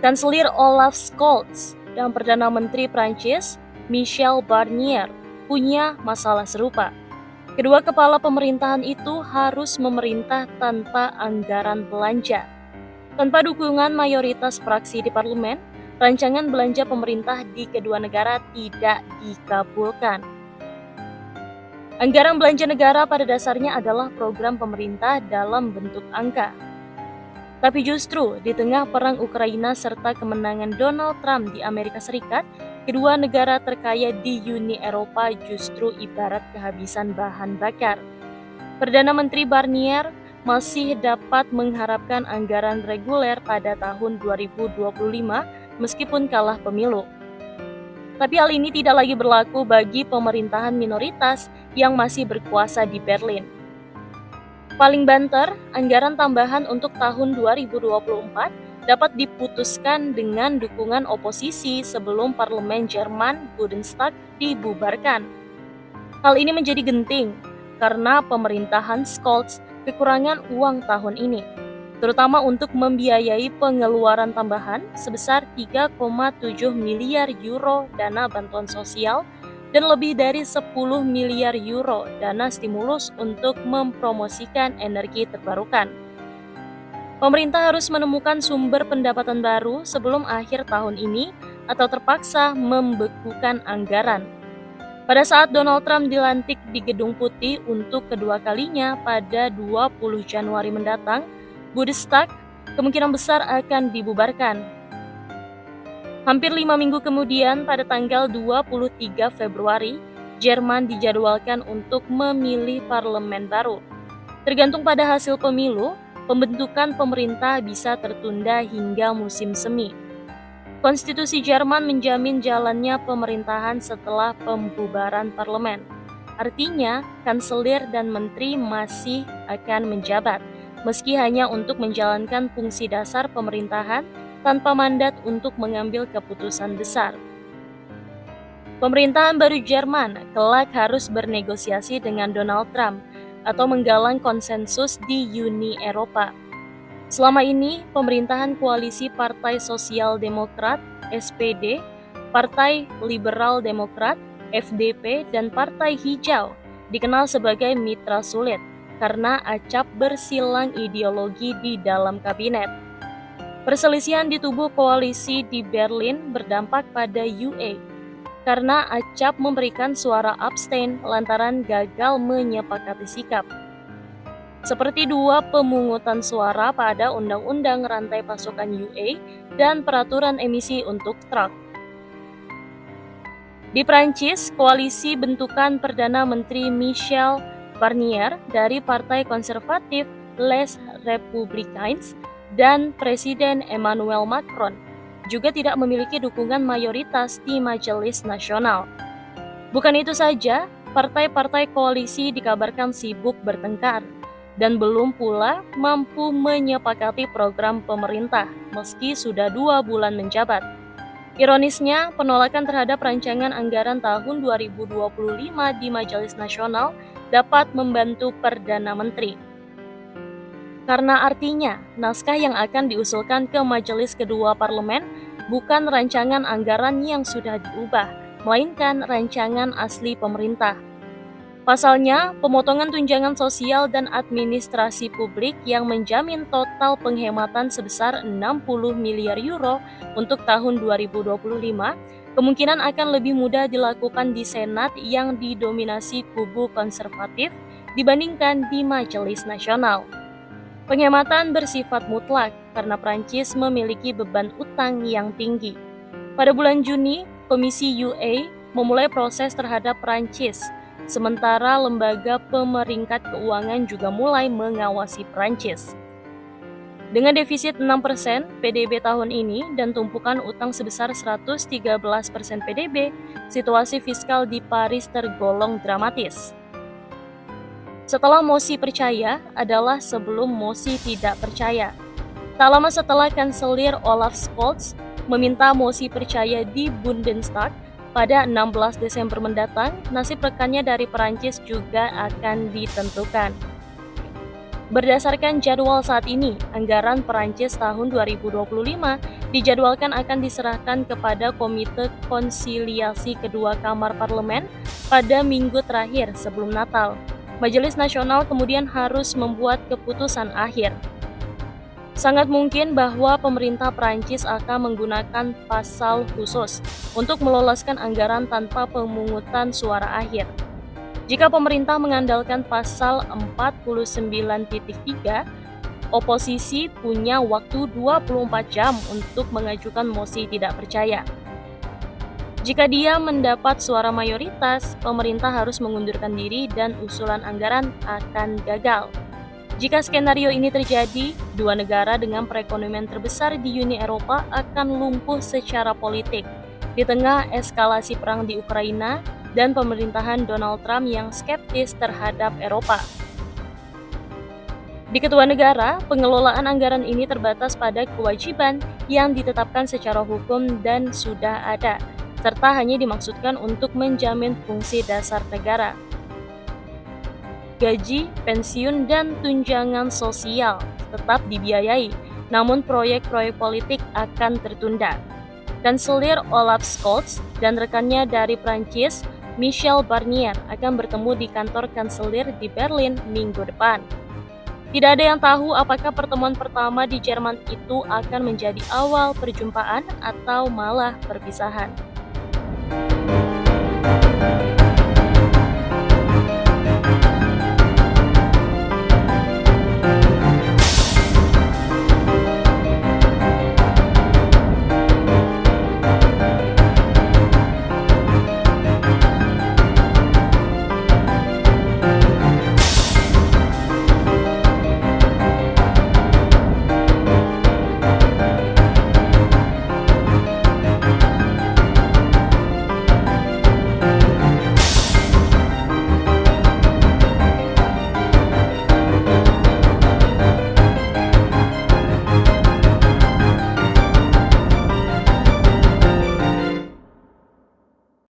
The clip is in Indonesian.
Kanselir Olaf Scholz dan Perdana Menteri Prancis Michel Barnier punya masalah serupa. Kedua kepala pemerintahan itu harus memerintah tanpa anggaran belanja. Tanpa dukungan mayoritas fraksi di parlemen, rancangan belanja pemerintah di kedua negara tidak dikabulkan. Anggaran belanja negara pada dasarnya adalah program pemerintah dalam bentuk angka. Tapi justru di tengah perang Ukraina serta kemenangan Donald Trump di Amerika Serikat, kedua negara terkaya di Uni Eropa justru ibarat kehabisan bahan bakar. Perdana Menteri Barnier masih dapat mengharapkan anggaran reguler pada tahun 2025 meskipun kalah pemilu. Tapi hal ini tidak lagi berlaku bagi pemerintahan minoritas yang masih berkuasa di Berlin. Paling banter, anggaran tambahan untuk tahun 2024 dapat diputuskan dengan dukungan oposisi sebelum parlemen Jerman Bundestag dibubarkan. Hal ini menjadi genting karena pemerintahan Scholz kekurangan uang tahun ini, terutama untuk membiayai pengeluaran tambahan sebesar 3,7 miliar euro dana bantuan sosial dan lebih dari 10 miliar euro dana stimulus untuk mempromosikan energi terbarukan. Pemerintah harus menemukan sumber pendapatan baru sebelum akhir tahun ini atau terpaksa membekukan anggaran. Pada saat Donald Trump dilantik di Gedung Putih untuk kedua kalinya pada 20 Januari mendatang, Bundestag kemungkinan besar akan dibubarkan. Hampir 5 minggu kemudian, pada tanggal 23 Februari, Jerman dijadwalkan untuk memilih parlemen baru. Tergantung pada hasil pemilu, pembentukan pemerintah bisa tertunda hingga musim semi. Konstitusi Jerman menjamin jalannya pemerintahan setelah pembubaran parlemen. Artinya, kanselir dan menteri masih akan menjabat, meski hanya untuk menjalankan fungsi dasar pemerintahan tanpa mandat untuk mengambil keputusan besar. Pemerintahan baru Jerman kelak harus bernegosiasi dengan Donald Trump atau menggalang konsensus di Uni Eropa. Selama ini, pemerintahan koalisi Partai Sosial Demokrat (SPD), Partai Liberal Demokrat (FDP), dan Partai Hijau dikenal sebagai mitra sulit karena acap bersilang ideologi di dalam kabinet. Perselisihan di tubuh koalisi di Berlin berdampak pada UE karena acap memberikan suara abstain lantaran gagal menyepakati sikap. Seperti dua pemungutan suara pada Undang-Undang Rantai Pasokan UE dan Peraturan Emisi untuk Truk. Di Prancis, koalisi bentukan Perdana Menteri Michel Barnier dari Partai Konservatif Les Républicains dan Presiden Emmanuel Macron juga tidak memiliki dukungan mayoritas di Majelis Nasional. Bukan itu saja, partai-partai koalisi dikabarkan sibuk bertengkar dan belum pula mampu menyepakati program pemerintah meski sudah 2 bulan menjabat. Ironisnya, penolakan terhadap rancangan anggaran tahun 2025 di Majelis Nasional dapat membantu Perdana Menteri. Karena artinya, naskah yang akan diusulkan ke majelis kedua parlemen bukan rancangan anggaran yang sudah diubah, melainkan rancangan asli pemerintah. Pasalnya, pemotongan tunjangan sosial dan administrasi publik yang menjamin total penghematan sebesar 60 miliar euro untuk tahun 2025 kemungkinan akan lebih mudah dilakukan di Senat yang didominasi kubu konservatif dibandingkan di Majelis Nasional. Penghematan bersifat mutlak karena Prancis memiliki beban utang yang tinggi. Pada bulan Juni, Komisi UE memulai proses terhadap Prancis, sementara lembaga pemeringkat keuangan juga mulai mengawasi Prancis. Dengan defisit 6% PDB tahun ini dan tumpukan utang sebesar 113% PDB, situasi fiskal di Paris tergolong dramatis. Setelah mosi percaya adalah sebelum mosi tidak percaya. Tak lama setelah Kanselir Olaf Scholz meminta mosi percaya di Bundestag pada 16 Desember mendatang, nasib rekannya dari Perancis juga akan ditentukan. Berdasarkan jadwal saat ini, anggaran Perancis tahun 2025 dijadwalkan akan diserahkan kepada Komite Konsiliasi kedua Kamar Parlemen pada minggu terakhir sebelum Natal. Majelis Nasional kemudian harus membuat keputusan akhir. Sangat mungkin bahwa pemerintah Prancis akan menggunakan pasal khusus untuk meloloskan anggaran tanpa pemungutan suara akhir. Jika pemerintah mengandalkan pasal 49.3, oposisi punya waktu 24 jam untuk mengajukan mosi tidak percaya. Jika dia mendapat suara mayoritas, pemerintah harus mengundurkan diri dan usulan anggaran akan gagal. Jika skenario ini terjadi, dua negara dengan perekonomian terbesar di Uni Eropa akan lumpuh secara politik di tengah eskalasi perang di Ukraina dan pemerintahan Donald Trump yang skeptis terhadap Eropa. Di kedua negara, pengelolaan anggaran ini terbatas pada kewajiban yang ditetapkan secara hukum dan sudah ada, serta hanya dimaksudkan untuk menjamin fungsi dasar negara. Gaji, pensiun, dan tunjangan sosial tetap dibiayai, namun proyek-proyek politik akan tertunda. Kanselir Olaf Scholz dan rekannya dari Prancis, Michel Barnier, akan bertemu di kantor kanselir di Berlin minggu depan. Tidak ada yang tahu apakah pertemuan pertama di Jerman itu akan menjadi awal perjumpaan atau malah perpisahan.